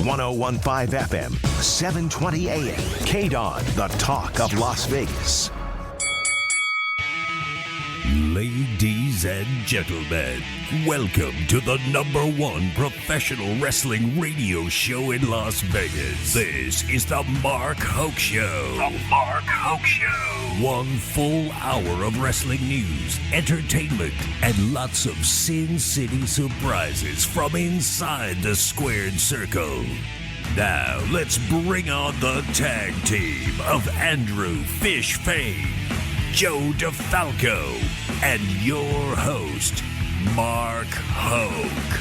1015 FM, 720 AM. KDON, the talk of Las Vegas. Ladies and gentlemen, welcome to the #1 professional wrestling radio show in Las Vegas. This is the Mark Hoke Show. The Mark Hoke Show. 1 full hour of wrestling news, entertainment, and lots of Sin City surprises from inside the squared circle. Now, let's bring on the tag team of Andrew Fish Fain, Joe DeFalco, and your host, Mark Hoke.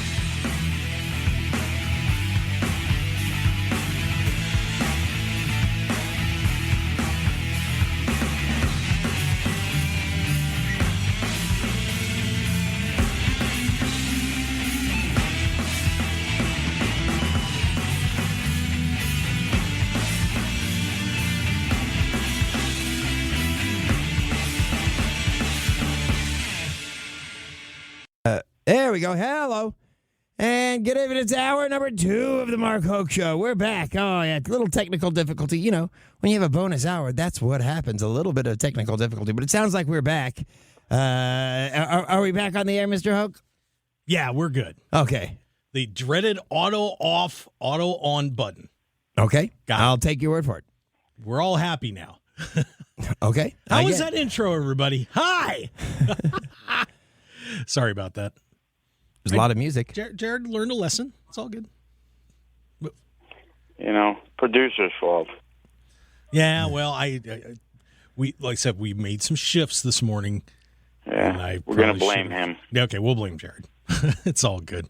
There we go. Hello. And good evening. It's hour number 2 of the Mark Hoke Show. We're back. Oh, yeah. Little technical difficulty. You know, when you have a bonus hour, that's what happens. A little bit of technical difficulty. But it sounds like we're back. Are we back on the air, Mr. Hoke? Yeah, we're good. Okay. The dreaded auto off, auto on button. Okay. Got it. I'll take your word for it. We're all happy now. Okay. How was that intro, everybody? Hi. Sorry about that. There's a lot of music. Jared learned a lesson. It's all good. You know, producer's fault. Yeah, well, we like I said, we made some shifts this morning. Yeah, we're going to blame him. Yeah, okay, we'll blame Jared. It's all good.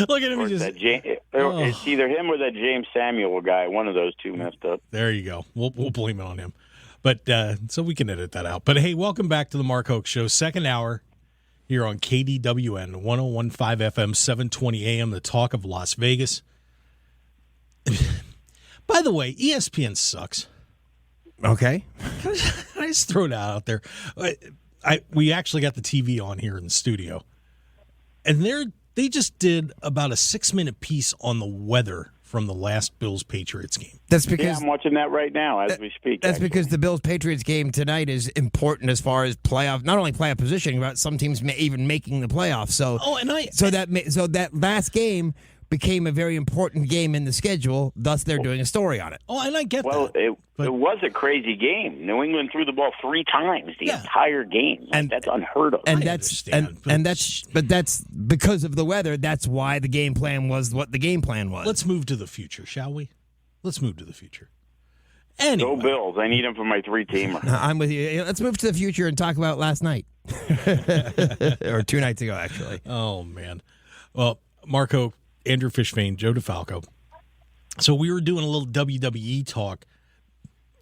Look at him. It's either him or that James Samuel guy. One of those two messed up. There you go. We'll blame it on him. But so we can edit that out. But hey, welcome back to the Mark Hoke Show, second hour here on KDWN 1015 FM, 720 AM, the talk of Las Vegas. By the way, ESPN sucks. Okay. Can I just throw that out there? We actually got the TV on here in the studio, and they just did about a 6-minute piece on the weather from the last Bills-Patriots game. That's because I'm watching that right now as we speak. That's because the Bills-Patriots game tonight is important as far as playoff, not only playoff positioning, but some teams even making the playoffs. So, that last game became a very important game in the schedule. Thus, they're doing a story on it. Oh, and I get that. Well, it was a crazy game. New England threw the ball 3 times the entire game. Like, that's unheard of. And that's because of the weather. That's why the game plan was what the game plan was. Let's move to the future, shall we? Let's move to the future. Anyway. Go Bills. I need them for my 3-teamer. I'm with you. Let's move to the future and talk about last night. Or 2 nights ago, actually. Oh, man. Well, Marco, Andrew Fishfane, Joe DeFalco. So we were doing a little WWE talk,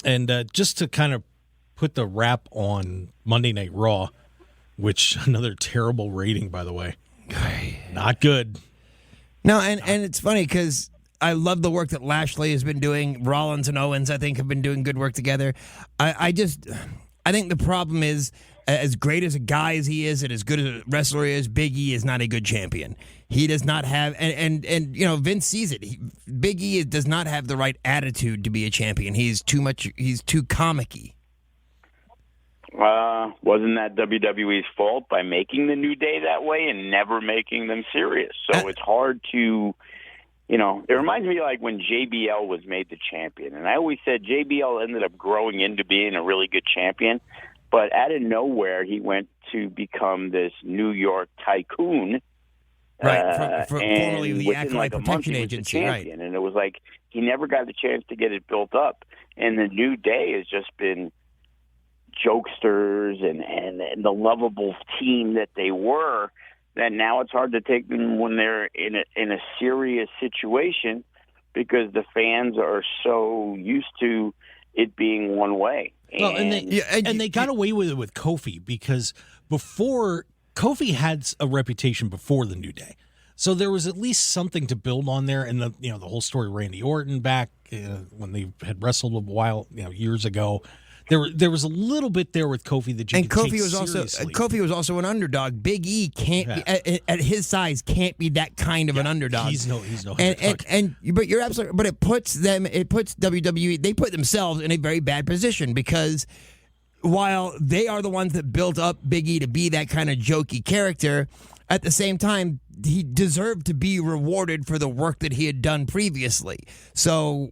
and just to kind of put the wrap on Monday Night Raw, which another terrible rating, by the way. Not good. No, and it's funny because I love the work that Lashley has been doing. Rollins and Owens, I think, have been doing good work together. I think the problem is, as great as a guy as he is and as good as a wrestler he is, Big E is not a good champion. He does not have, and you know, Vince sees it. Big E does not have the right attitude to be a champion. He's too comic-y. Wasn't that WWE's fault by making the New Day that way and never making them serious? So it's hard to, you know, it reminds me like when JBL was made the champion. And I always said JBL ended up growing into being a really good champion. But out of nowhere, he went to become this New York tycoon. Right, formerly the Acolyte Protection Agency, right. And it was like he never got the chance to get it built up. And the New Day has just been jokesters and the lovable team that they were, that now it's hard to take them when they're in a serious situation because the fans are so used to it being one way. Well, and they got away with it with Kofi because before Kofi had a reputation before the New Day, so there was at least something to build on there. And the whole story, Randy Orton back when they had wrestled a while, years ago, There was a little bit there with Kofi that you And could Kofi take was seriously. Kofi was also an underdog. Big E can't be, at his size can't be that kind of an underdog. He's no underdog. But you're absolutely. But it puts WWE. They put themselves in a very bad position because while they are the ones that built up Big E to be that kind of jokey character, at the same time he deserved to be rewarded for the work that he had done previously. So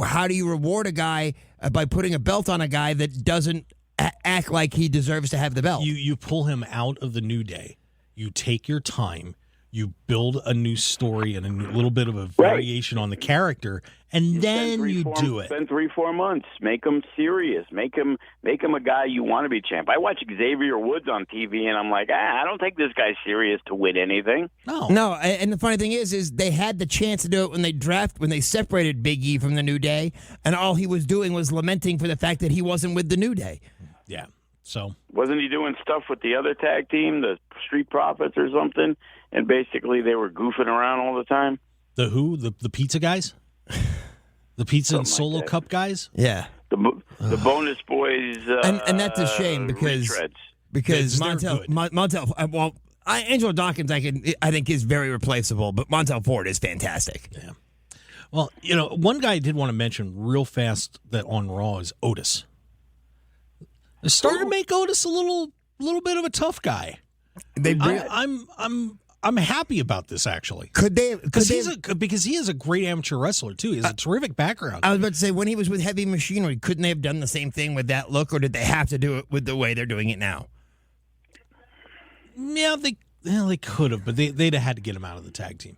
how do you reward a guy by putting a belt on a guy that doesn't act like he deserves to have the belt? You pull him out of the New Day. You take your time. You build a new story and a little bit of a variation on the character, and then you do it. Spend 3-4 months. Make him serious. Make him a guy you want to be champ. I watch Xavier Woods on TV, and I'm like, I don't take this guy serious to win anything. No. And the funny thing is they had the chance to do it when they separated Big E from the New Day, and all he was doing was lamenting for the fact that he wasn't with the New Day. Yeah. So wasn't he doing stuff with the other tag team, the Street Profits or something? And basically, they were goofing around all the time. The who? The pizza guys? The pizza and Solo Cup guys? Yeah. The bonus boys. And that's a shame because Montel. Angelo Dawkins, I think is very replaceable, but Montel Ford is fantastic. Yeah. Well, one guy I did want to mention real fast that on Raw is Otis. They're starting to make Otis a little bit of a tough guy. I'm happy about this actually. Because he is a great amateur wrestler too. He has a terrific background. I was about to say when he was with Heavy Machinery, couldn't they have done the same thing with that look, or did they have to do it with the way they're doing it now? Yeah, they could have, but they'd have had to get him out of the tag team.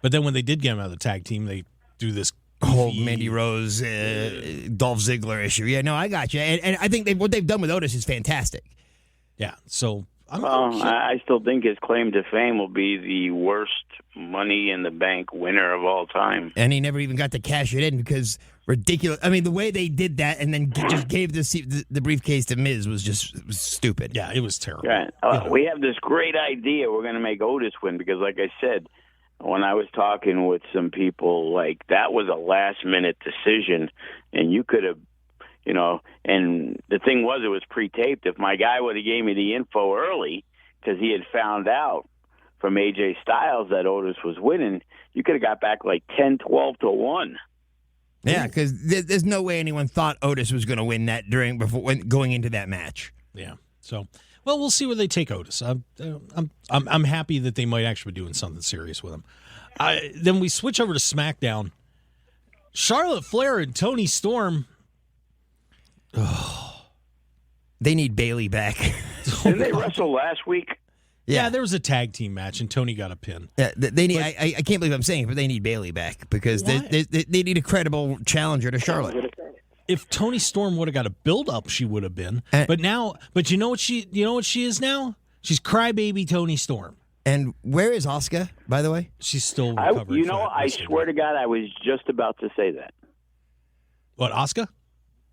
But then when they did get him out of the tag team, they do this whole Mandy Rose, Dolph Ziggler issue. Yeah, no, I got you, and I think what they've done with Otis is fantastic. Yeah, so. I still think his claim to fame will be the worst Money in the Bank winner of all time. And he never even got to cash it in because ridiculous. I mean, the way they did that and then just gave the briefcase to Miz was stupid. Yeah, it was terrible. Right. We have this great idea. We're going to make Otis win because, like I said, when I was talking with some people, like that was a last-minute decision, and you could have. And the thing was, it was pre-taped. If my guy would have gave me the info early, because he had found out from AJ Styles that Otis was winning, you could have got back like 10-12 to 1. Yeah, because there's no way anyone thought Otis was going to win that going into that match. Yeah. So, well, we'll see where they take Otis. I'm happy that they might actually be doing something serious with him. Then we switch over to SmackDown. Charlotte Flair and Toni Storm. Oh, they need Bayley back. Didn't they wrestle last week? Yeah, there was a tag team match, and Tony got a pin. Yeah, they need. I can't believe I'm saying it, but they need Bayley back because they need a credible challenger to Charlotte. If Toni Storm would have got a build up, she would have been. But you know what she is now? She's crybaby Toni Storm. And where is Asuka, by the way? She's still recovering. I swear to God, I was just about to say that. What, Asuka?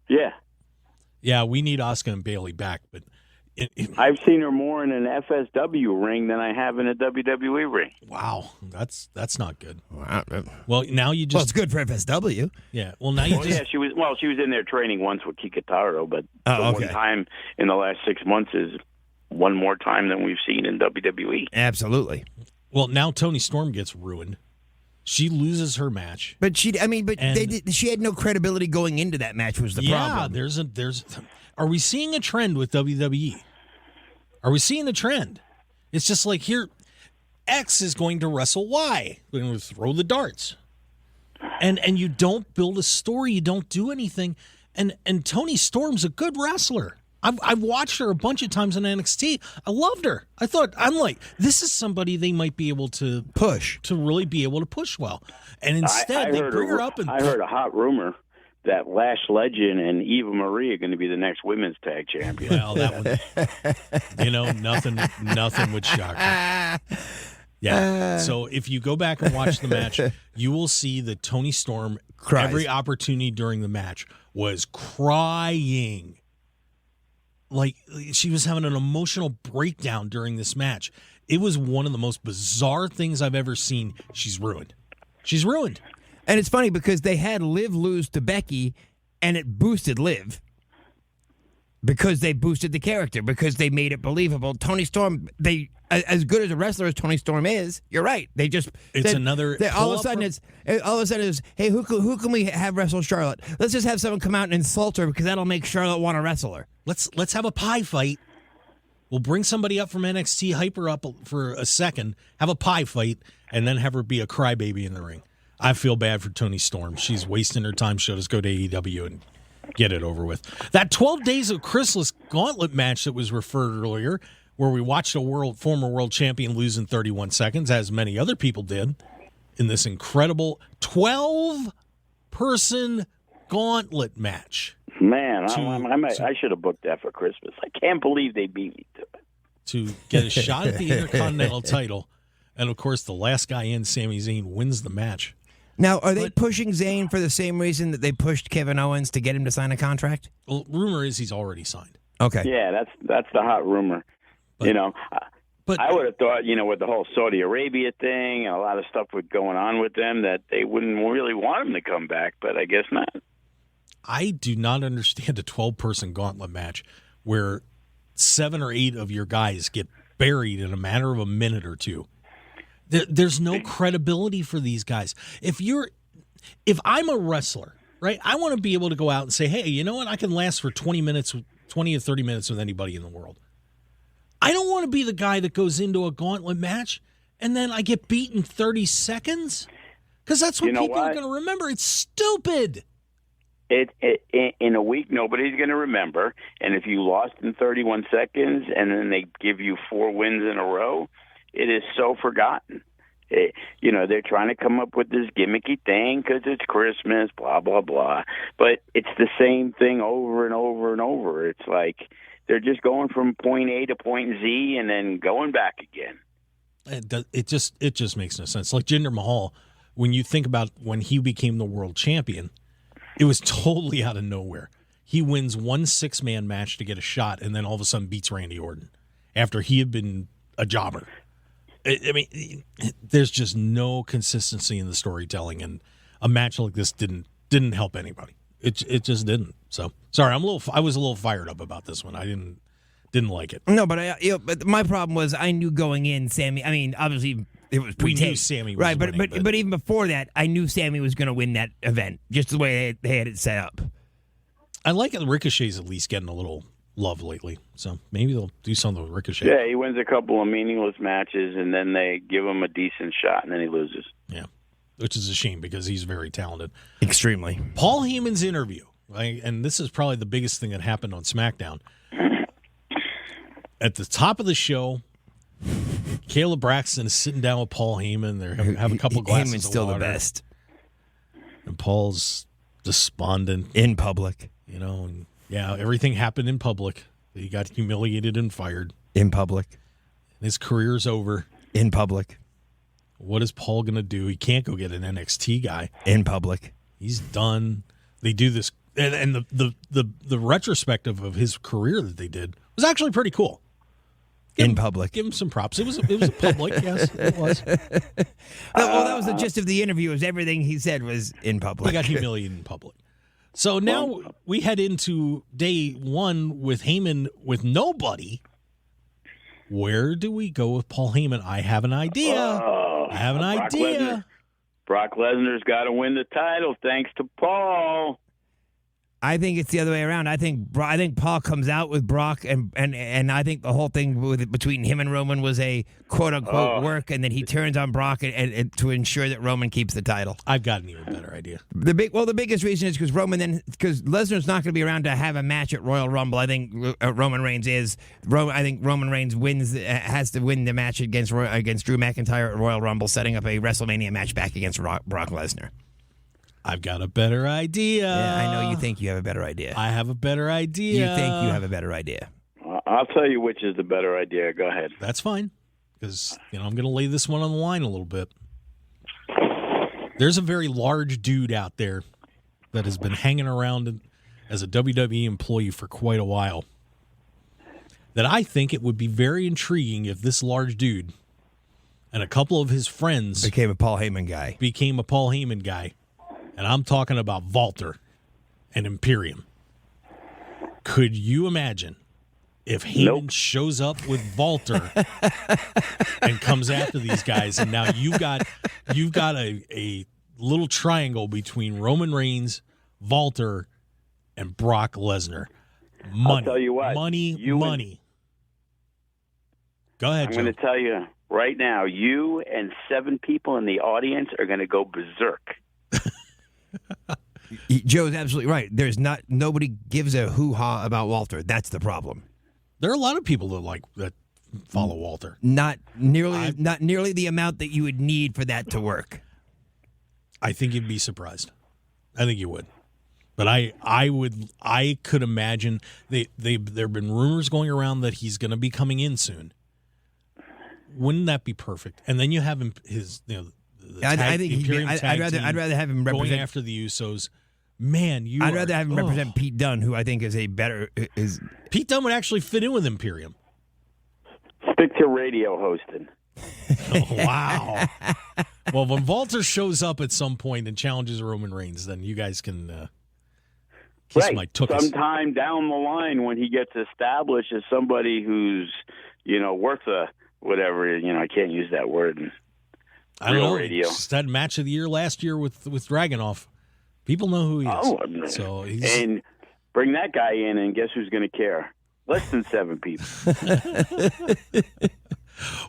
Yeah. Yeah, we need Asuka and Bayley back, but I've seen her more in an FSW ring than I have in a WWE ring. Wow, that's not good. Wow. Well, now you just it's good for FSW. Yeah. Well, now you just she was in there training once with Kikutaro, but one time in the last 6 months is one more time than we've seen in WWE. Absolutely. Well, now Toni Storm gets ruined. She loses her match, but she had no credibility going into that match. Was the problem? Yeah, Are we seeing a trend with WWE? Are we seeing a trend? It's just like here, X is going to wrestle Y. We're going to throw the darts, and you don't build a story. You don't do anything. And Toni Storm's a good wrestler. I've watched her a bunch of times on NXT. I loved her. I'm like, this is somebody they might be able to push, to really be able to push well. And instead, they bring her up. I heard a hot rumor that Lash Legend and Eva Marie are going to be the next women's tag champion. Well, that one, nothing would shock me. Yeah. So if you go back and watch the match, you will see that Toni Storm, every opportunity during the match, was crying. Like, she was having an emotional breakdown during this match. It was one of the most bizarre things I've ever seen. She's ruined. She's ruined. And it's funny because they had Liv lose to Becky, and it boosted Liv. Because they boosted the character, because they made it believable. Toni Storm, as good as a wrestler as Toni Storm is, you're right. All of a sudden it's hey, who can we have wrestle Charlotte? Let's just have someone come out and insult her because that'll make Charlotte want to wrestle her. Let's have a pie fight. We'll bring somebody up from NXT, hype her up for a second, have a pie fight, and then have her be a crybaby in the ring. I feel bad for Toni Storm. She's wasting her time. She'll just go to AEW and get it over with. That 12 Days of Chrysalis Gauntlet match that was referred earlier, where we watched a former world champion lose in 31 seconds, as many other people did, in this incredible 12-person gauntlet match. Man, I should have booked that for Christmas. I can't believe they beat me to it. To get a shot at the Intercontinental title. And, of course, the last guy in, Sami Zayn, wins the match. Now, are they pushing Zayn for the same reason that they pushed Kevin Owens to get him to sign a contract? Well, rumor is he's already signed. Okay. Yeah, that's the hot rumor. But I would have thought, with the whole Saudi Arabia thing and a lot of stuff going on with them, that they wouldn't really want him to come back, but I guess not. I do not understand a 12-person gauntlet match where 7 or 8 of your guys get buried in a matter of a minute or two. There's no credibility for these guys. If I'm a wrestler, right, I want to be able to go out and say, hey, you know what? I can last for 20 or 30 minutes with anybody in the world. I don't want to be the guy that goes into a gauntlet match and then I get beat in 30 seconds, because that's what people are going to remember. It's stupid. In a week, nobody's going to remember. And if you lost in 31 seconds and then they give you 4 wins in a row, it is so forgotten. They're trying to come up with this gimmicky thing because it's Christmas, blah, blah, blah. But it's the same thing over and over and over. It's like they're just going from point A to point Z and then going back again. It just makes no sense. Like Jinder Mahal, when you think about when he became the world champion, it was totally out of nowhere. He wins one 6-man match to get a shot and then all of a sudden beats Randy Orton after he had been a jobber. I mean, there's just no consistency in the storytelling, and a match like this didn't help anybody. It just didn't. So sorry, I was a little fired up about this one. I didn't like it. No, but but my problem was I knew going in Sammy. I mean, obviously it was we knew Sammy was right, winning, but even before that, I knew Sammy was going to win that event, just the way they had it set up. I like it. Ricochet's at least getting a little love lately, so maybe they'll do something with Ricochet. Yeah, he wins a couple of meaningless matches, and then they give him a decent shot, and then he loses. Yeah, which is a shame because he's very talented. Extremely. Paul Heyman's interview, right? And this is probably the biggest thing that happened on SmackDown. At the top of the show, Caleb Braxton is sitting down with Paul Heyman. They're having a couple of glasses Heyman's of still water. the best. And Paul's despondent. In public. And everything happened in public. He got humiliated and fired. In public. His career's over. In public. What is Paul going to do? He can't go get an NXT guy. In public. He's done. They do this. And the retrospective of his career that they did was actually pretty cool. In public. Give him some props. It was a public, yes, it was. Well, that was the gist of the interview, was everything he said was in public. He got humiliated in public. So now we head into day 1 with Heyman with nobody. Where do we go with Paul Heyman? I have an idea. Brock Lesnar's got to win the title thanks to Paul. I think it's the other way around. I think Paul comes out with Brock, and I think the whole thing between him and Roman was a quote unquote work, and then he turns on Brock and to ensure that Roman keeps the title. I've got an even better idea. The biggest reason is because Lesnar's not going to be around to have a match at Royal Rumble. I think Roman Reigns is. I think Roman Reigns has to win the match against Drew McIntyre at Royal Rumble, setting up a WrestleMania match back against Brock Lesnar. I've got a better idea. Yeah, I know you think you have a better idea. I have a better idea. You think you have a better idea. I'll tell you which is the better idea. Go ahead. That's fine, because I'm going to lay this one on the line a little bit. There's a very large dude out there that has been hanging around as a WWE employee for quite a while, that I think it would be very intriguing if this large dude and a couple of his friends became a Paul Heyman guy. And I'm talking about Walter and Imperium. Could you imagine if Heyman shows up with Walter and comes after these guys, and now you've got a little triangle between Roman Reigns, Walter, and Brock Lesnar. Money. I'll tell you what. Money. Go ahead, I'm Joe. going to tell you right now, you and 7 people in the audience are going to go berserk. Joe's absolutely right. Nobody gives a hoo-ha about Walter. That's the problem. There are a lot of people that follow Walter. Not nearly the amount that you would need for that to work. I think you'd be surprised. I think you would. But I could imagine there have been rumors going around that he's going to be coming in soon. Wouldn't that be perfect? And then you have him I think I'd rather have him represent going after the Usos. Man, I'd rather have him represent Pete Dunne, who I think is a better Pete Dunne would actually fit in with Imperium. Stick to radio hosting. Oh, wow. Well, when Walter shows up at some point and challenges Roman Reigns, then you guys can kiss my tuchus. Sometime down the line when he gets established as somebody who's, worth a whatever, I can't use that word in real radio. That match of the year last year with Dragunov. People know who he is. And bring that guy in, and guess who's going to care? Less than 7 people.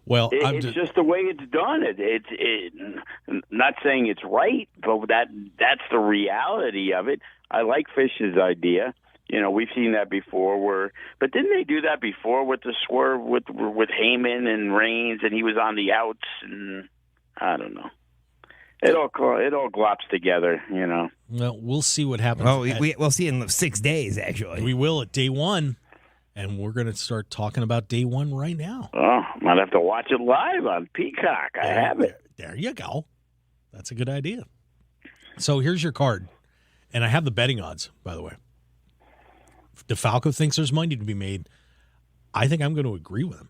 Well, it's just the way it's done. It's not saying it's right, but that's the reality of it. I like Fish's idea. We've seen that before. But didn't they do that before with the swerve with Heyman and Reigns, and he was on the outs, and I don't know. It all glops together, Well, we'll see what happens. Oh, we'll see in 6 days, actually. We will at day 1, and we're going to start talking about day 1 right now. Oh, might have to watch it live on Peacock. I have it. There you go. That's a good idea. So here's your card, and I have the betting odds, by the way. If DeFalco thinks there's money to be made, I think I'm going to agree with him.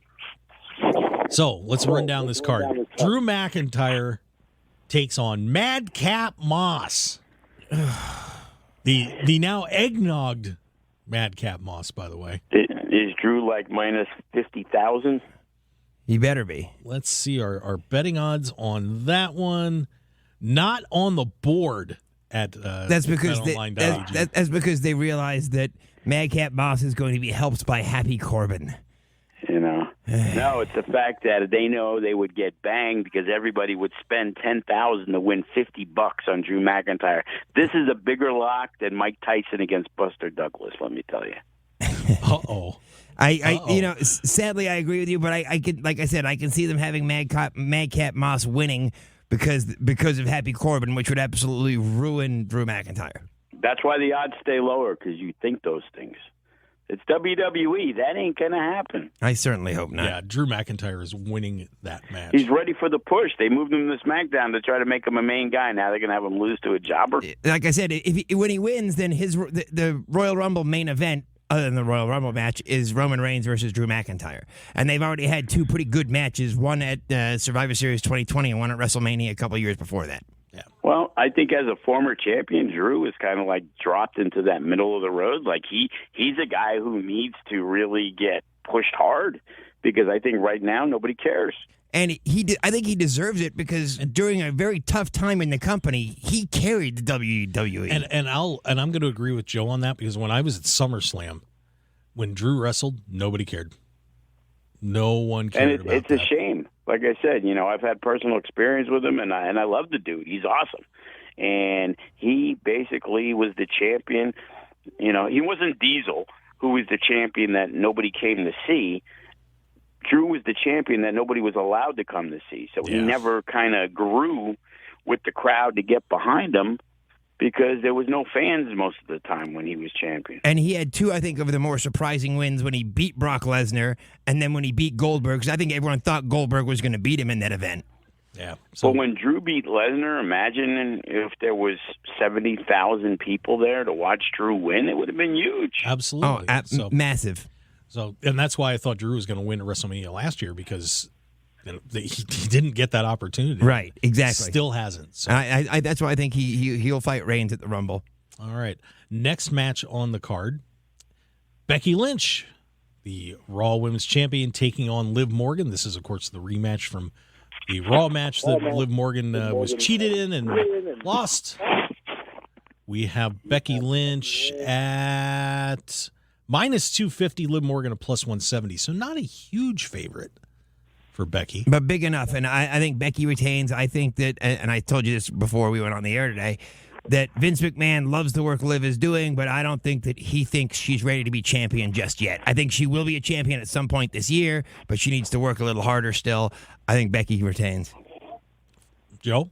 So let's run down this card. Drew McIntyre takes on Madcap Moss. The now eggnogged Madcap Moss, by the way. Is Drew like minus 50,000? He better be. Let's see our betting odds on that one. Not on the board at that's because that's because they realized that Madcap Moss is going to be helped by Happy Corbin. No, it's the fact that they know they would get banged because everybody would spend $10,000 to win $50 on Drew McIntyre. This is a bigger lock than Mike Tyson against Buster Douglas. Let me tell you. Uh-oh. Sadly, I agree with you, but I can, like I said, I can see them having Madcap Moss winning because of Happy Corbin, which would absolutely ruin Drew McIntyre. That's why the odds stay lower, because you think those things. It's WWE. That ain't going to happen. I certainly hope not. Yeah, Drew McIntyre is winning that match. He's ready for the push. They moved him to SmackDown to try to make him a main guy. Now they're going to have him lose to a jobber. Like I said, when he wins, then the Royal Rumble main event, other than the Royal Rumble match, is Roman Reigns versus Drew McIntyre. And they've already had 2 pretty good matches, one at Survivor Series 2020 and one at WrestleMania a couple of years before that. Yeah. Well, I think as a former champion, Drew is kind of like dropped into that middle of the road. Like he's a guy who needs to really get pushed hard, because I think right now nobody cares. And I think he deserves it, because during a very tough time in the company, he carried the WWE. And I'm going to agree with Joe on that, because when I was at SummerSlam, when Drew wrestled, nobody cared. No one cared about it's that. A shame. Like I said, I've had personal experience with him, and I love the dude. He's awesome. And he basically was the champion. He wasn't Diesel, who was the champion that nobody came to see. Drew was the champion that nobody was allowed to come to see. So he never kind of grew with the crowd to get behind him, because there was no fans most of the time when he was champion. And he had 2, I think, of the more surprising wins, when he beat Brock Lesnar and then when he beat Goldberg, because I think everyone thought Goldberg was going to beat him in that event. Yeah. So But when Drew beat Lesnar, imagine if there was 70,000 people there to watch Drew win. It would have been huge. Absolutely. Massive. So, and that's why I thought Drew was going to win at WrestleMania last year, because he didn't get that opportunity. Right, exactly. Still hasn't. So. I that's why I think he'll fight Reigns at the Rumble. All right. Next match on the card, Becky Lynch, the Raw Women's Champion, taking on Liv Morgan. This is, of course, the rematch from the Raw match that Liv Morgan was cheated in and lost. We have Becky Lynch at minus 250, Liv Morgan at plus 170. So not a huge favorite for Becky. But big enough, and I think Becky retains. I think that, and I told you this before we went on the air today, that Vince McMahon loves the work Liv is doing, but I don't think that he thinks she's ready to be champion just yet. I think she will be a champion at some point this year, but she needs to work a little harder still. I think Becky retains. Joe?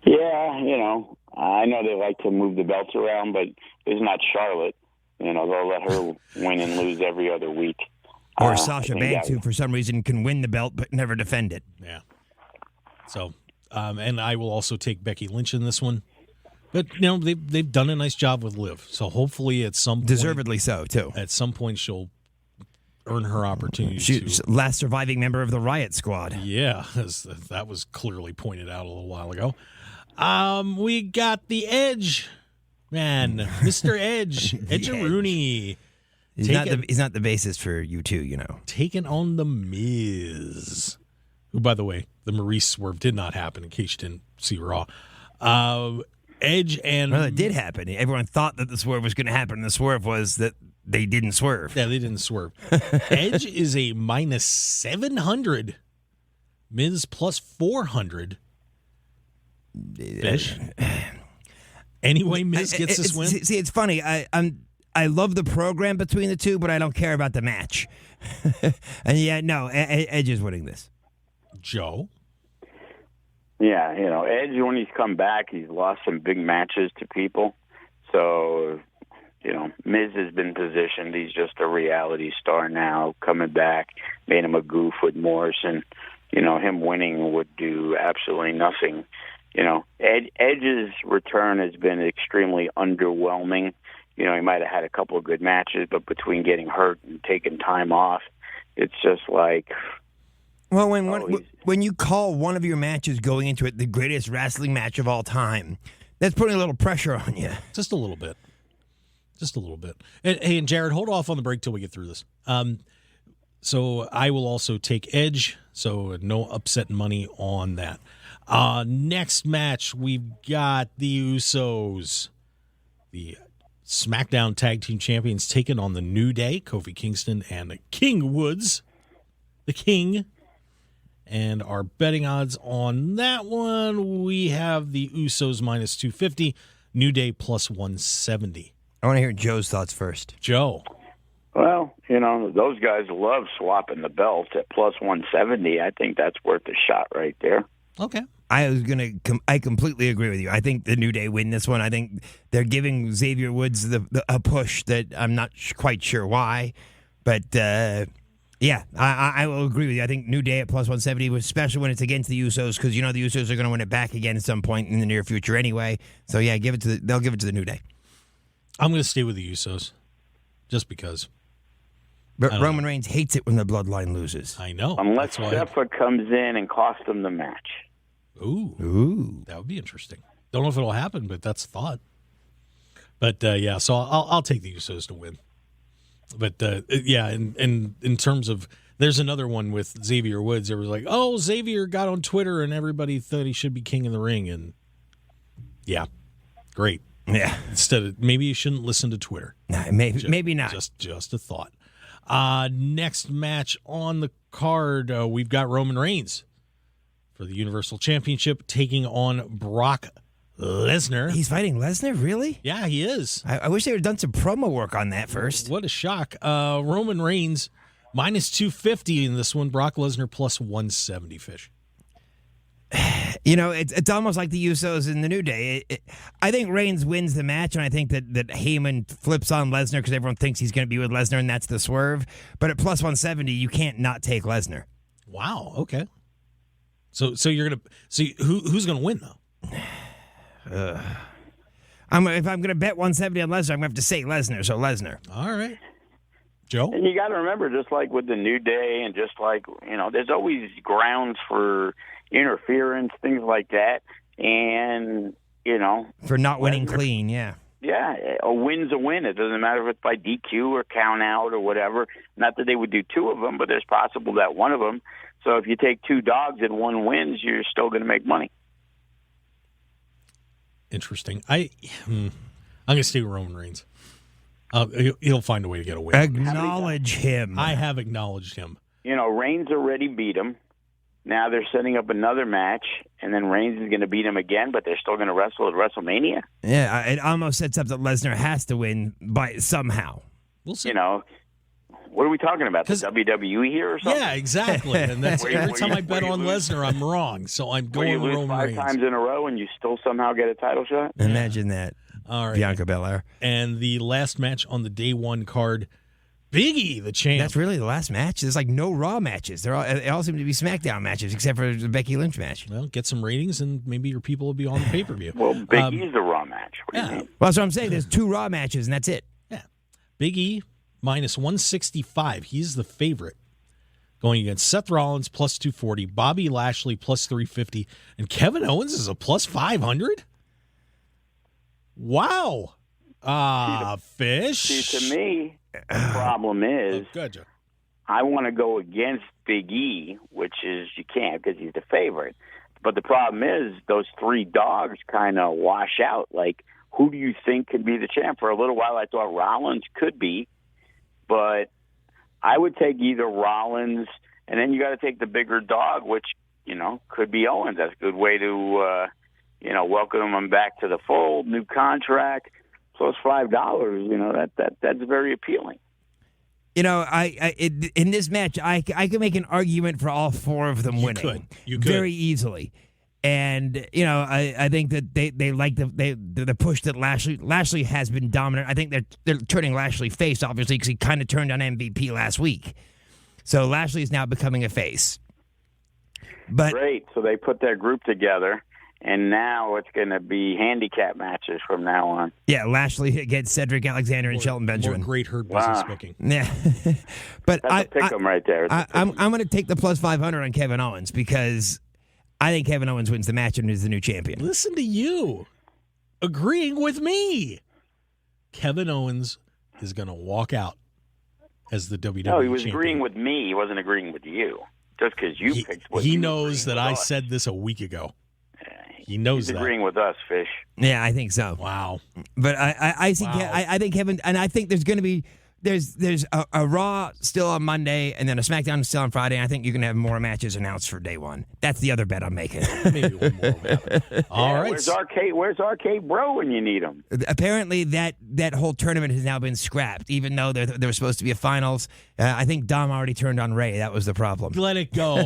Yeah, I know they like to move the belts around, but it's not Charlotte. They'll let her win and lose every other week. Or Sasha Banks, who for some reason can win the belt but never defend it. Yeah. So, and I will also take Becky Lynch in this one. But, they've done a nice job with Liv. So hopefully at some point. Deservedly so, too. At some point she'll earn her opportunity. She's the last surviving member of the Riot Squad. Yeah, that was clearly pointed out a little while ago. We got the Edge. Man, Mr. Edge. Edge-a-Rooney. He's not the bassist for U2, Taking on The Miz. Who, by the way, the Maurice swerve did not happen, in case you didn't see Raw. Edge and... Well, it did happen. Everyone thought that the swerve was going to happen. The swerve was that they didn't swerve. Yeah, they didn't swerve. Edge is a minus 700. Miz plus 400. Fish. Anyway, Miz gets this win. See, it's funny. I love the program between the two, but I don't care about the match. And Edge is winning this. Joe? Yeah, Edge, when he's come back, he's lost some big matches to people. So, Miz has been positioned. He's just a reality star now, coming back, made him a goof with Morrison. Him winning would do absolutely nothing. Edge's return has been extremely underwhelming. He might have had a couple of good matches, but between getting hurt and taking time off, it's just like... Well, when you call one of your matches going into it the greatest wrestling match of all time, that's putting a little pressure on you. Just a little bit. And Jared, hold off on the break till we get through this. So I will also take Edge, so no upset money on that. Next match, we've got the Usos, the SmackDown Tag Team Champions, taking on the New Day, Kofi Kingston and King Woods, the King. And our betting odds on that one, we have the Usos minus 250, New Day plus 170. I want to hear Joe's thoughts first. Joe. Well, those guys love swapping the belts at plus 170. I think that's worth a shot right there. Okay. I completely agree with you. I think the New Day win this one. I think they're giving Xavier Woods a push that I'm not quite sure why. But, I will agree with you. I think New Day at plus 170, especially when it's against the Usos, because the Usos are going to win it back again at some point in the near future anyway. So, yeah, they'll give it to the New Day. I'm going to stay with the Usos, just because. But Roman Reigns hates it when the Bloodline loses. I know. Unless Sheffield comes in and costs them the match. Ooh. That would be interesting. Don't know if it'll happen, but that's a thought. But, so I'll take the Usos to win. But, in terms of, there's another one with Xavier Woods. There was like, oh, Xavier got on Twitter and everybody thought he should be king of the ring. And, yeah, great. Yeah. Instead of, maybe you shouldn't listen to Twitter. Maybe not. Just a thought. Next match on the card, we've got Roman Reigns for the Universal Championship taking on Brock Lesnar. He's fighting Lesnar? Really? Yeah, he is. I wish they would have done some promo work on that first. What a shock. Roman Reigns minus 250 in this one. Brock Lesnar plus 170, Fish. It's almost like the Usos in the New Day. I think Reigns wins the match, and I think that Heyman flips on Lesnar because everyone thinks he's going to be with Lesnar, and that's the swerve. But at plus 170, you can't not take Lesnar. Wow. Okay. So you're gonna see who's gonna win though? If I'm going to bet 170 on Lesnar, I'm going to have to say Lesnar. So Lesnar. All right. Joe? And you got to remember, just like with the New Day and just like, there's always grounds for interference, things like that. And, for not winning clean, yeah. Yeah, a win's a win. It doesn't matter if it's by DQ or count out or whatever. Not that they would do two of them, but there's possible that one of them. So if you take two dogs and one wins, you're still going to make money. Interesting. I'm going to stay with Roman Reigns. He'll find a way to get a win. Acknowledge him. I have acknowledged him. You know, Reigns already beat him. Now they're setting up another match, and then Reigns is going to beat him again, but they're still going to wrestle at WrestleMania. Yeah, it almost sets up that Lesnar has to win by somehow. We'll see. You know, what are we talking about? The WWE here or something? Yeah, exactly. And that's every time I bet on Lesnar, I'm wrong. So I'm going Where you lose Roman five Reigns. times in a row and you still somehow get a title shot? Imagine that. All right. Bianca Belair. And the last match on the day one card, Big E, the champ. That's really the last match. There's like no Raw matches. They all seem to be SmackDown matches, except for the Becky Lynch match. Well, get some ratings, and maybe your people will be on the pay-per-view. Well, Big E's the Raw match. What do you mean? Well, that's what I'm saying. There's two Raw matches, and that's it. Yeah. Big E, minus 165. He's the favorite. Going against Seth Rollins, plus 240. Bobby Lashley, plus 350. And Kevin Owens is a plus 500? Wow. Fish. See, to me, the problem is Good, Joe. I want to go against Big E, which is you can't because he's the favorite. But the problem is those three dogs kind of wash out. Like, who do you think could be the champ? For a little while, I thought Rollins could be, but I would take either Rollins, and then you got to take the bigger dog, which, you know, could be Owens. That's a good way to, welcome him back to the fold, new contract, plus $5. You know, that's very appealing. You know, in this match, I can make an argument for all four of them winning. You could. Very easily. And, you know, I think that they like the push that Lashley has been dominant. I think they're turning Lashley face, obviously, because he kind of turned on MVP last week. So Lashley is now becoming a face. But Great. So they put their group together, and now it's going to be handicap matches from now on. yeah, Lashley against Cedric Alexander and Shelton Benjamin. More great hurt business booking. Yeah. But That's a pick 'em right there. I'm going to take the plus 500 on Kevin Owens because I think Kevin Owens wins the match and is the new champion. Listen to you agreeing with me. Kevin Owens is going to walk out as the WWE No, he was champion. agreeing with me. He wasn't agreeing with you. Just because you picked what He you knows that agreeing I with us. said this a week ago. He knows He's that. agreeing with us, Fish. Yeah, I think so. Wow. But I see. Wow. I think Kevin, and I think there's going to be there's a Raw still on Monday, and then a SmackDown still on Friday. And I think you're going to have more matches announced for day one. That's the other bet I'm making. Maybe one more will happen. All right. Where's Arcade Bro when you need him? Apparently, that whole tournament has now been scrapped, even though there was supposed to be a finals. I think Dom already turned on Ray. That was the problem. Let it go.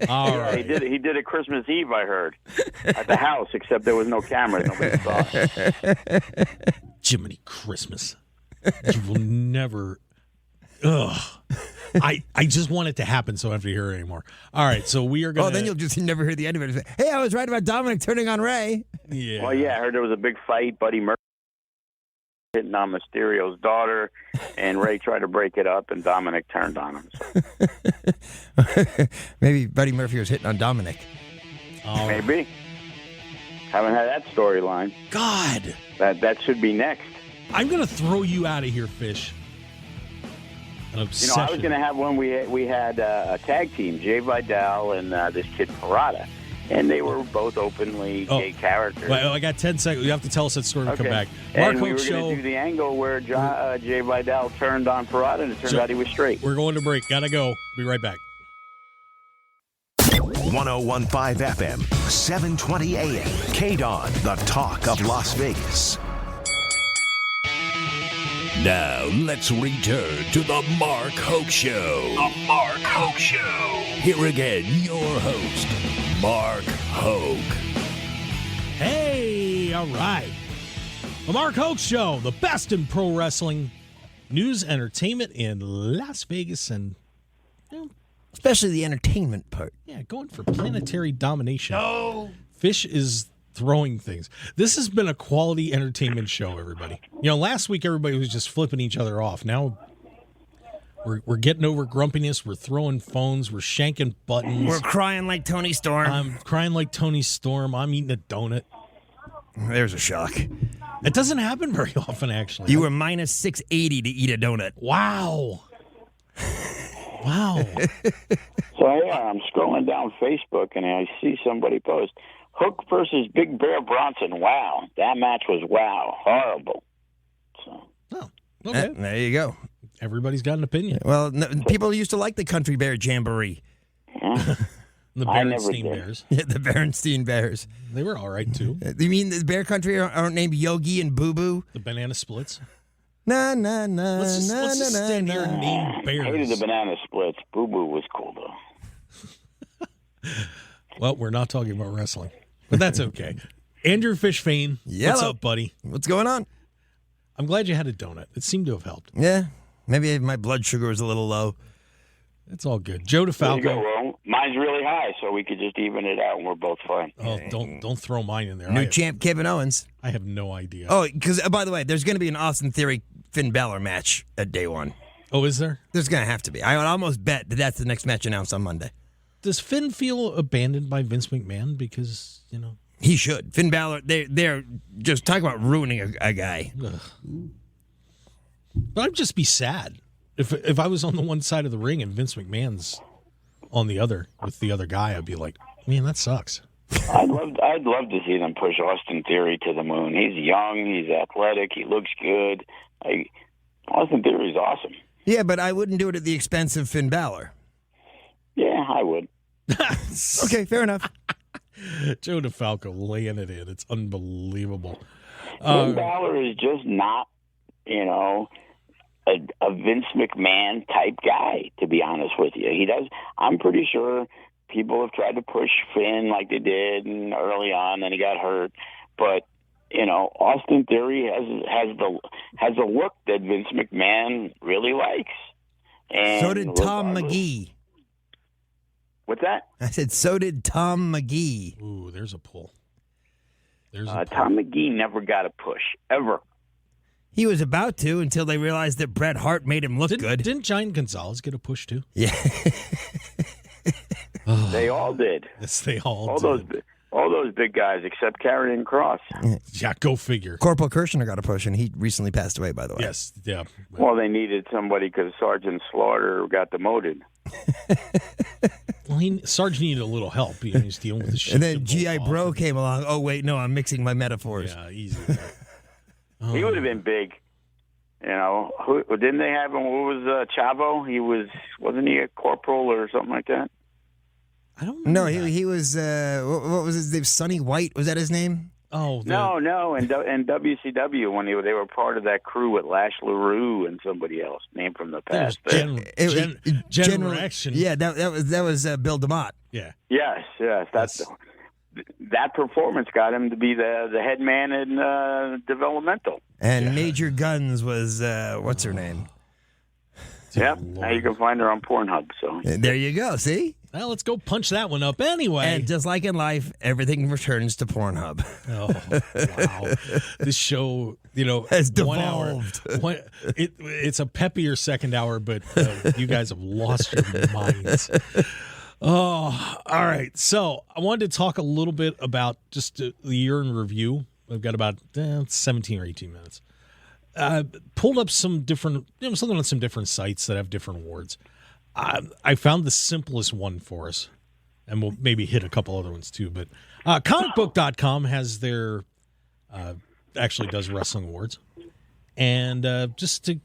All right. He did it Christmas Eve, I heard, at the house, except there was no cameras. Nobody saw it. Jiminy Christmas. You will never. Ugh. I just want it to happen so I don't have to hear it anymore. All right, so we are going to. Oh, then you'll just never hear the end of it. Hey, I was right about Dominic turning on Ray. Yeah. Well, yeah, I heard there was a big fight. Buddy Murphy hitting on Mysterio's daughter, and Ray tried to break it up, and Dominic turned on him. So. Maybe Buddy Murphy was hitting on Dominic. All right. Maybe. Haven't had that storyline. God. That should be next. I'm going to throw you out of here, Fish. An obsession. I was going to have one. We had a tag team, Jay Vidal and this kid Parada, and they were both openly gay characters. Well, I got 10 seconds. You have to tell us that story when we come back. And Mark we Hoke were Show. going to do the angle where Jay Vidal turned on Parada, and it turned out he was straight. We're going to break. Gotta go. Be right back. 1015 FM, 720 AM. KDON, the talk of Las Vegas. Now, let's return to the Mark Hoke Show. The Mark Hoke Show. Here again, your host, Mark Hoke. Hey, all right. The Mark Hoke Show, the best in pro wrestling, news, entertainment in Las Vegas, and Especially the entertainment part. going for planetary domination. No. Fish is throwing things. This has been a quality entertainment show, everybody. Last week everybody was just flipping each other off. Now we're getting over grumpiness. We're throwing phones. We're shanking buttons. We're crying like Toni Storm. I'm crying like Toni Storm. I'm eating a donut. There's a shock. It doesn't happen very often, actually. You were minus 680 to eat a donut. Wow. Wow. So yeah, I'm scrolling down Facebook and I see somebody post Hook versus Big Bear Bronson. Wow, that match was horrible. So. Oh, okay. There you go. Everybody's got an opinion. Well, people used to like the Country Bear Jamboree. Yeah. The I never Berenstein did. Bears. Yeah, the Berenstein Bears. They were all right, too. You mean the Bear Country aren't named Yogi and Boo Boo? The Banana Splits. Na na na Let's na just na stand na. here and name I hated bears. the banana splits. Boo Boo was cool though. Well, we're not talking about wrestling, but that's okay. Andrew Fish Fain, what's Yellow. up, buddy? What's going on? I'm glad you had a donut. It seemed to have helped. Yeah, maybe my blood sugar was a little low. It's all good. Joe There you go, DeFalco. Ro. Mine's really high, so we could just even it out and we're both fine. Oh, don't throw mine in there. New champ Kevin Owens. I have no idea. Oh, because by the way, there's going to be an Austin Theory Finn Balor match at day one. Oh, is there? There's going to have to be. I would almost bet that that's the next match announced on Monday. Does Finn feel abandoned by Vince McMahon? Because, He should. Finn Balor, they're just talking about ruining a guy. ugh. But I'd just be sad if I was on the one side of the ring and Vince McMahon's on the other with the other guy. I'd be like, man, that sucks. I'd love to see them push Austin Theory to the moon. He's young, he's athletic, he looks good. Austin Theory's awesome. Yeah, but I wouldn't do it at the expense of Finn Balor. Yeah, I would. Okay, fair enough. Joe DeFalco laying it in. It's unbelievable. Finn Balor is just not, a Vince McMahon type guy, to be honest with you. He does. I'm pretty sure people have tried to push Finn like they did early on, then he got hurt. But Austin Theory has a look that Vince McMahon really likes. And So did Tom regardless- McGee. What's that? I said, so did Tom McGee. Ooh, there's a pull. There's a pull. Tom McGee never got a push, ever. He was about to until they realized that Bret Hart made him look good. Didn't Giant Gonzalez get a push too? Yeah. They all did. Yes, they all did. All those big guys except Karrion Kross. Yeah, go figure. Corporal Kirshner got a push, and he recently passed away, by the way. Yes, yeah. Well, they needed somebody because Sergeant Slaughter got demoted. Well, Sarge needed a little help. He's dealing with the shit. And then G.I. Bro came along. Oh, wait, no, I'm mixing my metaphors. Yeah, easy. He would have been big. Didn't they have him? What was Chavo? Wasn't he a corporal or something like that? I don't know. No, he was, what was his name? Sonny White, was that his name? No. And WCW when they were part of that crew with Lash LaRue and somebody else, named from the past. General Action. Yeah, that was Bill DeMott. Yeah. Yes. That performance got him to be the head man in developmental. And Major Guns was, what's her name? Yeah, now you can find her on Pornhub. So There you go, see? Well, let's go punch that one up anyway. And just like in life, everything returns to Pornhub. Oh, wow. This show, Has 1 hour. devolved. It's a peppier second hour, but you guys have lost your minds. Oh, all right. So I wanted to talk a little bit about just the year in review. We've got about 17 or 18 minutes. Pulled up some different, something on some different sites that have different awards. I found the simplest one for us, and we'll maybe hit a couple other ones too. But comicbook.com has their actually does wrestling awards, and just to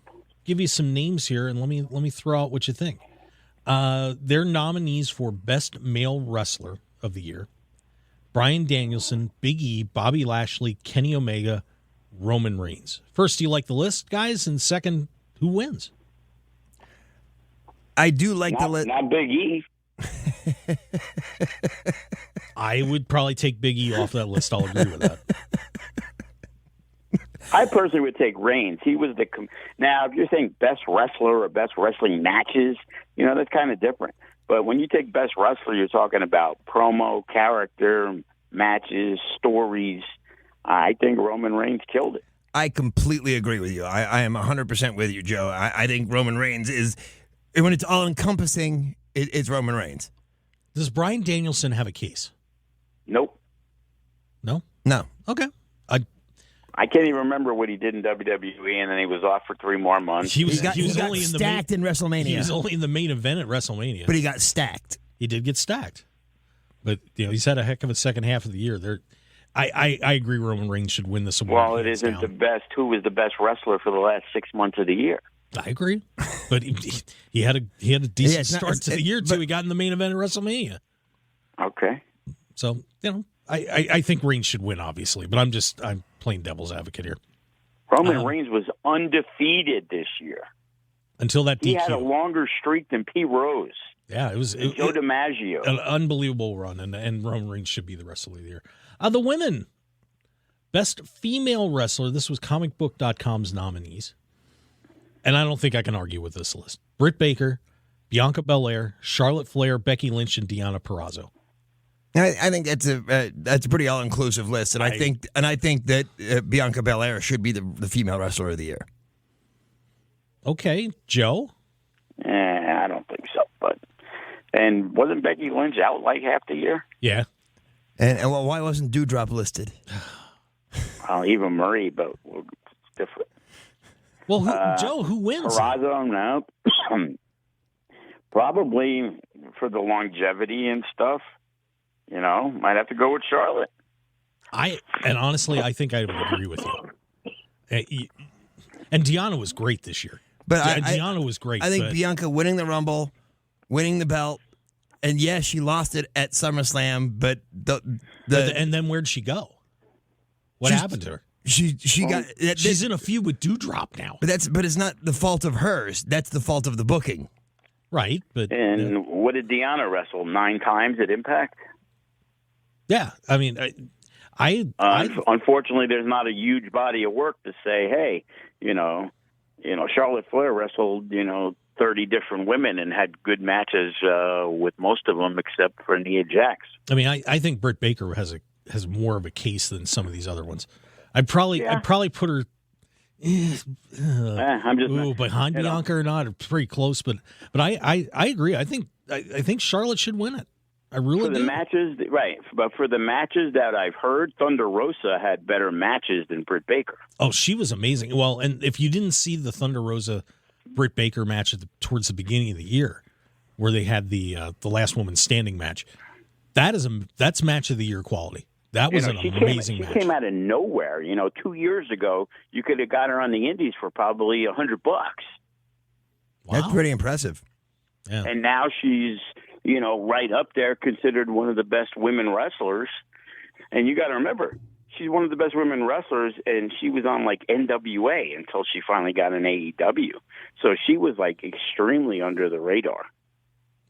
give you some names here, and let me throw out what you think. Their nominees for Best Male Wrestler of the Year: Bryan Danielson, Big E, Bobby Lashley, Kenny Omega, Roman Reigns. First, do you like the list, guys? And second, who wins? I do like the list. Not Big E. I would probably take Big E off that list. I'll agree with that. I personally would take Reigns. He was now, if you're saying best wrestler or best wrestling matches, that's kind of different. But when you take best wrestler, you're talking about promo, character, matches, stories. I think Roman Reigns killed it. I completely agree with you. I am 100% with you, Joe. I think Roman Reigns is, when it's all encompassing, it's Roman Reigns. Does Bryan Danielson have a case? Nope. No? No. Okay. I can't even remember what he did in WWE, and then he was off for 3 more months. He got only stacked in WrestleMania. He was only in the main event at WrestleMania. But he got stacked. He did get stacked. But he's had a heck of a second half of the year. I agree Roman Reigns should win this award. Well, it isn't the best. Who was the best wrestler for the last 6 months of the year? I agree. But he had a decent start to the year, too. He got in the main event at WrestleMania. Okay. So, I think Reigns should win, obviously. But I'm playing devil's advocate here. Roman Reigns was undefeated this year. Until that DQ. He had a longer streak than P. Rose. Yeah, it was Joe DiMaggio. An unbelievable run, and Roman Reigns should be the wrestler of the year. The women. Best female wrestler. This was comicbook.com's nominees. And I don't think I can argue with this list. Britt Baker, Bianca Belair, Charlotte Flair, Becky Lynch, and Deonna Purrazzo. I think that's a pretty all-inclusive list, and I think that Bianca Belair should be the female wrestler of the year. Okay, Joe. I don't think so. And wasn't Becky Lynch out like half the year? Yeah. And why wasn't Doudrop listed? Even Marie, but it's different. Well, Joe, who wins? Purrazzo, no. Probably for the longevity and stuff. Might have to go with Charlotte. Honestly, I think I would agree with you. And Deonna was great this year. But Deonna was great. I think Bianca winning the Rumble, winning the belt, and yes, she lost it at SummerSlam, but and then where'd she go? What happened to her? She's in a feud with Doudrop now. But it's not the fault of hers. That's the fault of the booking. Right, but what did Deonna wrestle 9 times at Impact? Yeah, I mean, unfortunately, there's not a huge body of work to say, hey, Charlotte Flair wrestled 30 different women and had good matches with most of them except for Nia Jax. I mean, I think Britt Baker has more of a case than some of these other ones. I'd probably put her behind Bianca or not, or pretty close. But I agree. I think Charlotte should win it. I really do. For the matches, right? But for the matches that I've heard, Thunder Rosa had better matches than Britt Baker. Oh, she was amazing. Well, and if you didn't see the Thunder Rosa Britt Baker match towards the beginning of the year, where they had the last woman standing match, that's match of the year quality. That was an amazing match. She came out of nowhere. 2 years ago, you could have got her on the Indies for probably $100. Wow. That's pretty impressive. Yeah. And now she's, right up there, considered one of the best women wrestlers. And you got to remember, she's one of the best women wrestlers, and she was on like NWA until she finally got an AEW. So she was like extremely under the radar.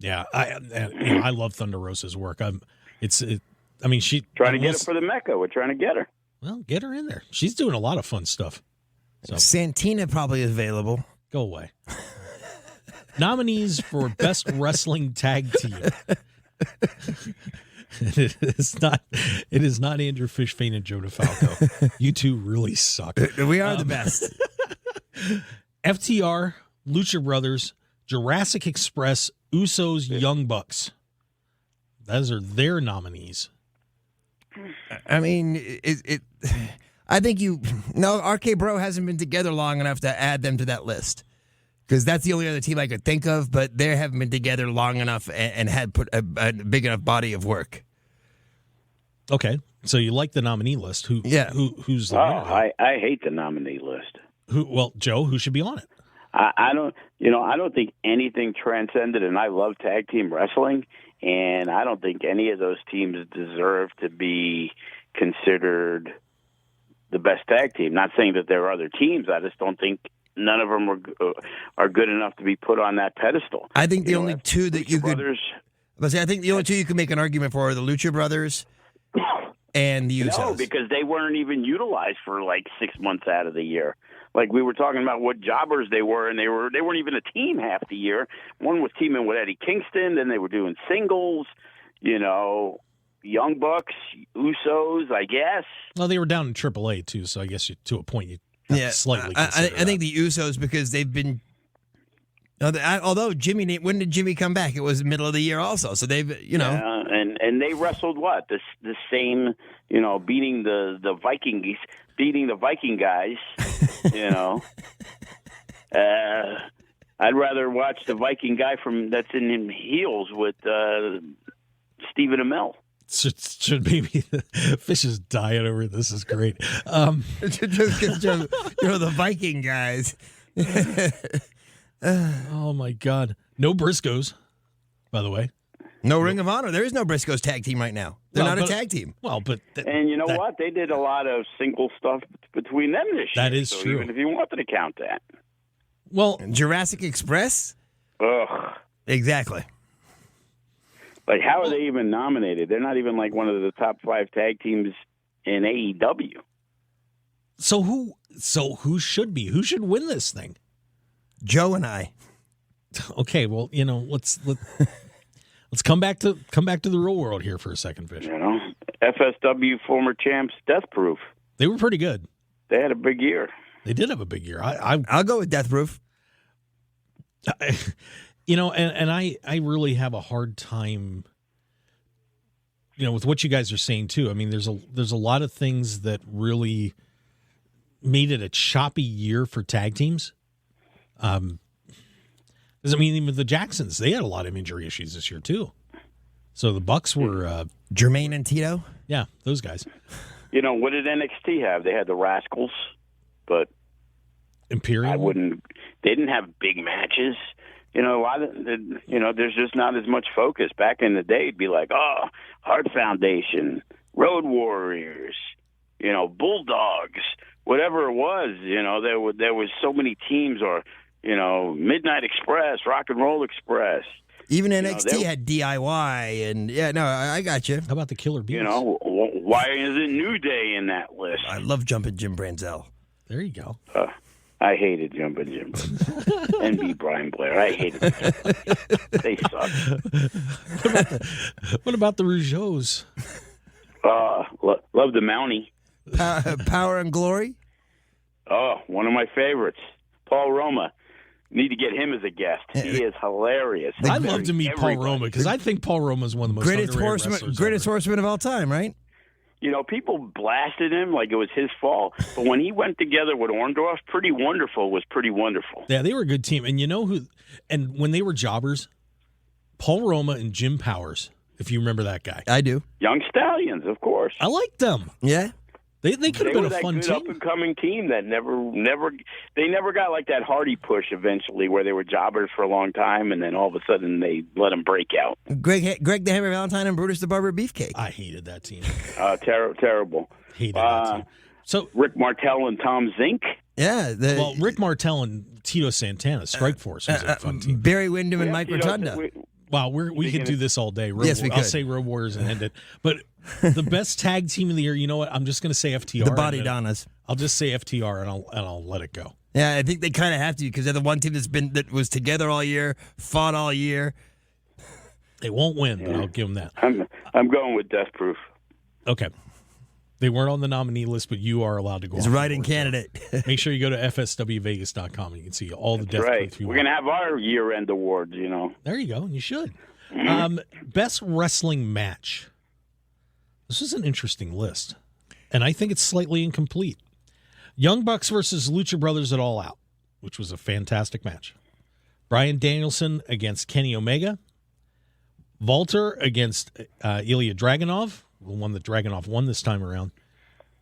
Yeah, I love Thunder Rosa's work. She trying to get her for the Mecca. We're trying to get her. Well, get her in there. She's doing a lot of fun stuff. So. Santina probably is available. Go away. Nominees for Best Wrestling Tag Team. It is not Andrew Fish, Fain and Joe DeFalco. You two really suck. We are the best. FTR, Lucha Brothers, Jurassic Express, Usos, Young Bucks. Those are their nominees. I mean, I think RK Bro hasn't been together long enough to add them to that list. Because that's the only other team I could think of, but they haven't been together long enough and had put a big enough body of work. Okay, so you like the nominee list? Who's the winner? I hate the nominee list. Well, Joe, who should be on it? I don't think anything transcended, and I love tag team wrestling, and I don't think any of those teams deserve to be considered the best tag team. Not saying that there are other teams. I just don't think none of them are good enough to be put on that pedestal. I think the only two that you could. I think the only two you can make an argument for are the Lucha Brothers and the Usos. No, because they weren't even utilized for like 6 months out of the year. Like we were talking about what jobbers they were, and they weren't even a team half the year. One was teaming with Eddie Kingston, then they were doing singles. Young Bucks, Usos, I guess. Well, they were down in AAA too, so I guess to a point you. Slightly. I think the Usos, because they've been. Although when did Jimmy come back? It was the middle of the year also. So they've, and they wrestled what the same, beating the Viking guys, I'd rather watch the Viking guy that's in heels with Stephen Amell. Should maybe Fish is dying over it. This is great. Just because the Viking guys. Oh my God! No Briscoes, by the way. No Ring of Honor. There is no Briscoes tag team right now. They're not a tag team. Well, but and you know what? They did a lot of single stuff between them this year. That is so true. Even if you wanted to count that. Well, Jurassic Express. Ugh. Exactly. Like, how are they even nominated? They're not even like one of the top 5 tag teams in AEW. So who should be? Who should win this thing? Joe and I. Okay, well, let's come back to the real world here for a second, Fish. FSW former champs, Death Proof. They were pretty good. They had a big year. They did have a big year. I'll go with Death Proof. And I really have a hard time, with what you guys are saying too. I mean, there's a lot of things that really made it a choppy year for tag teams. Because even the Jacksons, they had a lot of injury issues this year too. So the Bucks were Jermaine and Tito. Yeah, those guys. What did NXT have? They had the Rascals, but Imperial. They didn't have big matches. There's just not as much focus. Back in the day, it'd be like, Heart Foundation, Road Warriors, Bulldogs, whatever it was. There was so many teams, or Midnight Express, Rock and Roll Express. Even NXT had DIY, and I got you. How about the Killer Bees? Why isn't New Day in that list? I love Jumpin' Jim Brunzell. There you go. I hated Jumpin' Jim and B. Brian Blair. I hated them. They suck. What about the Rougeaus? Love the Mountie. Power and Glory? Oh, one of my favorites. Paul Roma. Need to get him as a guest. He is hilarious. I'd love to meet Paul Roma, because I think Paul Roma is one of the most underrated wrestlers. Greatest horseman of all time, right? People blasted him like it was his fault, but when he went together with Orndorff, Pretty Wonderful was pretty wonderful. Yeah, they were a good team. And and when they were jobbers, Paul Roma and Jim Powers, if you remember that guy. I do. Young Stallions, of course. I liked them. Yeah. They could have been a fun team. Up and coming team that never got like that Hardy push eventually, where they were jobbers for a long time, and then all of a sudden they let them break out. Greg the Hammer Valentine and Brutus the Barber Beefcake. I hated that team. Terrible. Hated that team. So Rick Martel and Tom Zink. Yeah. Rick Martel and Tito Santana, Strike Force was a fun team. Barry Windham and Mike Rotunda. Wow, we could do this all day. Yes, we could. I'll say Road Warriors and end it. But the best tag team of the year, you know what? I'm just going to say FTR. The Body Donnas. I'll just say FTR and I'll let it go. Yeah, I think they kind of have to, because they're the one team that was together all year, fought all year. They won't win, but I'll give them that. I'm going with Death Proof. Okay. They weren't on the nominee list, but you are allowed to go. He's a writing candidate. Make sure you go to fswvegas.com and you can see all the Death Proof you We're want. going to have our year-end awards, There you go. You should. Best wrestling match. This is an interesting list, and I think it's slightly incomplete. Young Bucks versus Lucha Brothers at All Out, which was a fantastic match. Bryan Danielson against Kenny Omega. Walter against Ilya Dragunov, the one that Dragunov won this time around.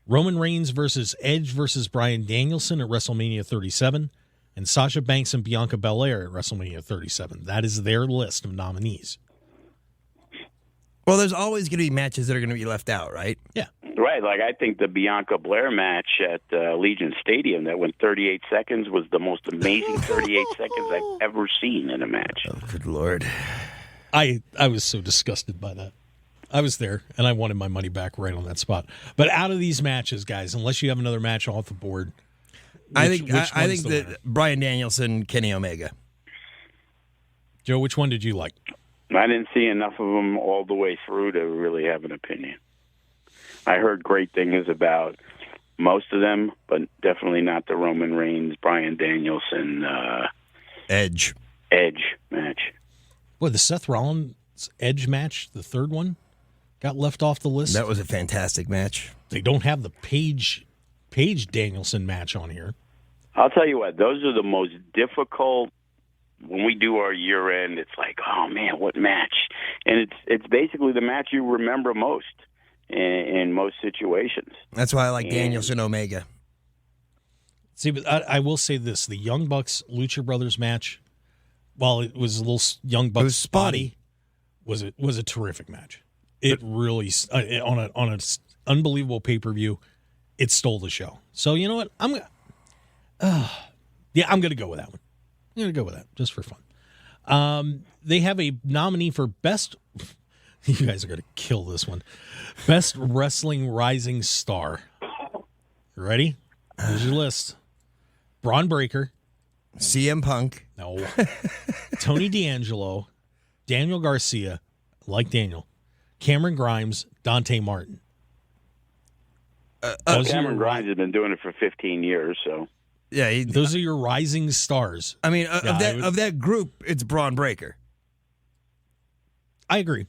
Roman Reigns versus Edge versus Bryan Danielson at WrestleMania 37. And Sasha Banks and Bianca Belair at WrestleMania 37. That is their list of nominees. Well, there's always going to be matches that are going to be left out, right? Yeah. Right. Like, I think the Bianca Blair match at Legion Stadium that went 38 seconds was the most amazing 38 seconds I've ever seen in a match. Oh, good Lord. I was so disgusted by that. I was there, and I wanted my money back right on that spot. But out of these matches, guys, unless you have another match off the board, I think that Bryan Danielson, Kenny Omega. Joe, which one did you like? I didn't see enough of them all the way through to really have an opinion. I heard great things about most of them, but definitely not the Roman Reigns, Bryan Danielson, Edge match. Boy, the Seth Rollins Edge match, the third one, got left off the list. That was a fantastic match. They don't have the Paige Danielson match on here. I'll tell you what; those are the most difficult. When we do our year end, it's like, oh man, what match? And it's basically the match you remember most in most situations. That's why I like Danielson Omega. See, but I will say this: the Young Bucks Lucha Brothers match, while it was a little Young Bucks spotty, was a terrific match. It really on an unbelievable pay-per-view, it stole the show. So you know what? I'm gonna go with that one. I'm gonna go with that just for fun. They have a nominee for best. You guys are gonna kill this one. Best Wrestling Rising Star. You ready? Here's your list: Braun Breaker, CM Punk, no, Tony D'Angelo, Daniel Garcia, like Daniel, Cameron Grimes, Dante Martin. Cameron Grimes has been doing it for 15 years, so yeah, those are your rising stars. I mean, of that group, it's Braun Breaker. I agree,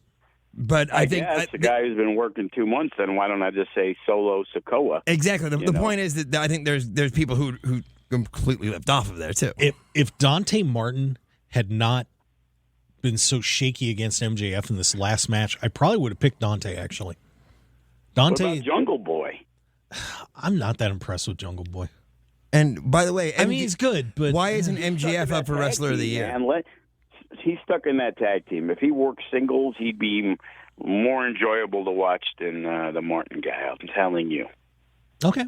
but I think the guy who's been working 2 months. Then why don't I just say Solo Sikoa? Exactly. The point is that I think there's people who completely left off of there too. If Dante Martin had not been so shaky against MJF in this last match, I probably would have picked Dante. Actually, What about Jungle Boy? I'm not that impressed with Jungle Boy. And by the way, I mean he's good, but why isn't MJF up for Wrestler of the Year? Man, he's stuck in that tag team. If he worked singles, he'd be more enjoyable to watch than the Martin guy. I'm telling you. Okay,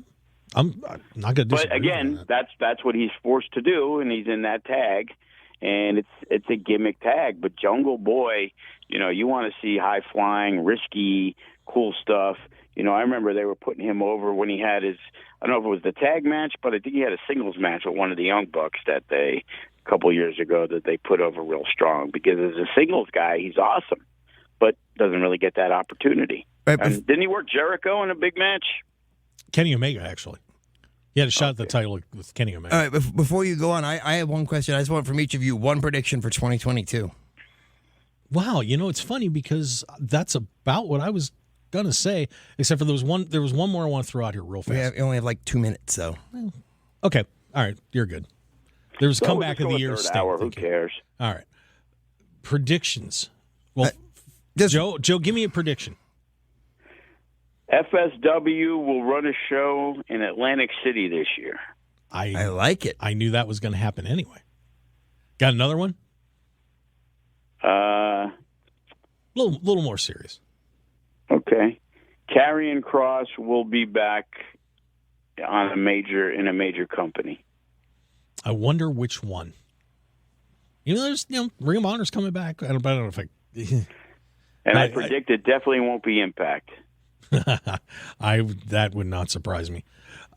I'm not going to disagree. But again, that's what he's forced to do, and he's in that tag, and it's a gimmick tag. But Jungle Boy, you want to see high flying, risky, cool stuff. I remember they were putting him over when he had his, I don't know if it was the tag match, but I think he had a singles match with one of the Young Bucks a couple years ago that they put over real strong, because as a singles guy, he's awesome, but doesn't really get that opportunity. Right, and didn't he work Jericho in a big match? Kenny Omega, actually. He had a shot at the title with Kenny Omega. All right, before you go on, I have one question. I just want from each of you one prediction for 2022. Wow, it's funny because that's about what I was gonna say, except for there was one more I want to throw out here real fast. We only have like 2 minutes, so okay, all right, you're good. There was comeback of the year. Who cares? All right, predictions. Well, Joe, give me a prediction. FSW will run a show in Atlantic City this year. I like it. I knew that was going to happen anyway. Got another one? Little more serious. Okay. Karrion Kross will be back in a major company. I wonder which one. There's Ring of Honor's coming back. I don't know if I predict it definitely won't be Impact. That would not surprise me.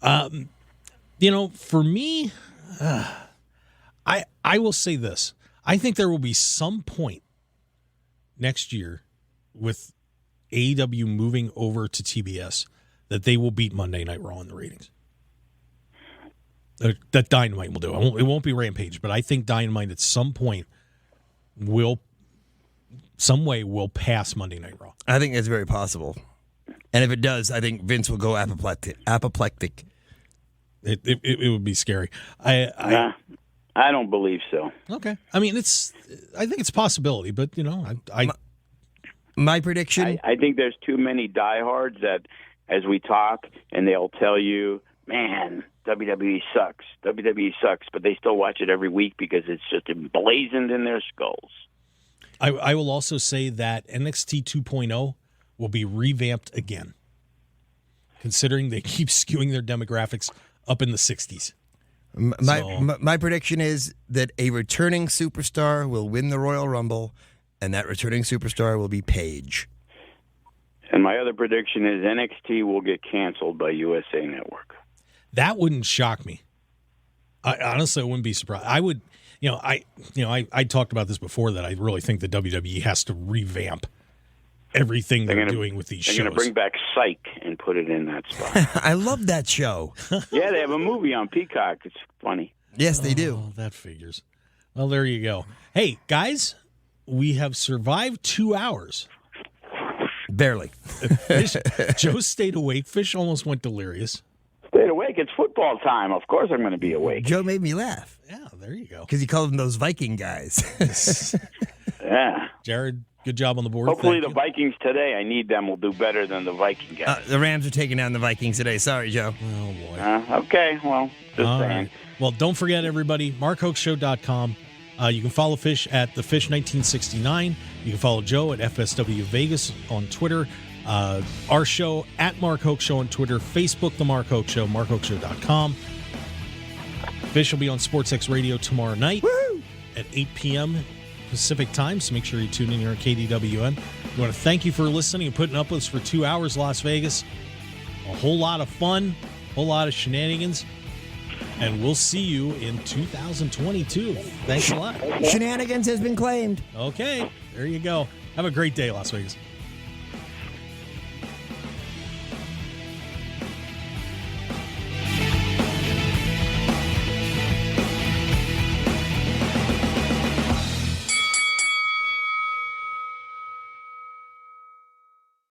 For me, I will say this. I think there will be some point next year with AEW moving over to TBS that they will beat Monday Night Raw in the ratings. That Dynamite will do. It won't be Rampage, but I think Dynamite at some point will pass Monday Night Raw. I think it's very possible. And if it does, I think Vince will go apoplectic. It would be scary. I don't believe so. Okay. I mean, I think it's a possibility, but my prediction. I think there's too many diehards that, as we talk, and they'll tell you, man, WWE sucks, but they still watch it every week because it's just emblazoned in their skulls. I will also say that NXT 2.0 will be revamped again, considering they keep skewing their demographics up in the 60s. My prediction is that a returning superstar will win the Royal Rumble, and that returning superstar will be Paige. And my other prediction is NXT will get canceled by USA Network. That wouldn't shock me. Honestly, I wouldn't be surprised. I would, I talked about this before, that I really think the WWE has to revamp everything they're doing with these shows. They're going to bring back Psych and put it in that spot. I love that show. Yeah, they have a movie on Peacock. It's funny. Yes, they do. Oh, that figures. Well, there you go. Hey, guys, we have survived 2 hours. Barely. Fish, Joe stayed awake. Fish almost went delirious. Stayed awake. It's football time. Of course I'm going to be awake. Joe made me laugh. Yeah, there you go. Because he called them those Viking guys. Yeah. Jared, good job on the board. Hopefully Thank the you. Vikings today, I need them, will do better than the Viking guys. The Rams are taking down the Vikings today. Sorry, Joe. Oh, boy. Okay, well, just All saying. right. Well, don't forget, everybody, MarkHokeShow.com. You can follow Fish at TheFish1969. You can follow Joe at FSW Vegas on Twitter. Our show at Mark Hoke Show on Twitter. Facebook, The Mark Hoke Show, MarkHokeShow.com. Fish will be on SportsX Radio tomorrow night at 8 p.m. Pacific time, so make sure you tune in here at KDWN. We want to thank you for listening and putting up with us for 2 hours, Las Vegas. A whole lot of fun, a whole lot of shenanigans. And we'll see you in 2022. Thanks a lot. Shenanigans has been claimed. Okay, there you go. Have a great day, Las Vegas.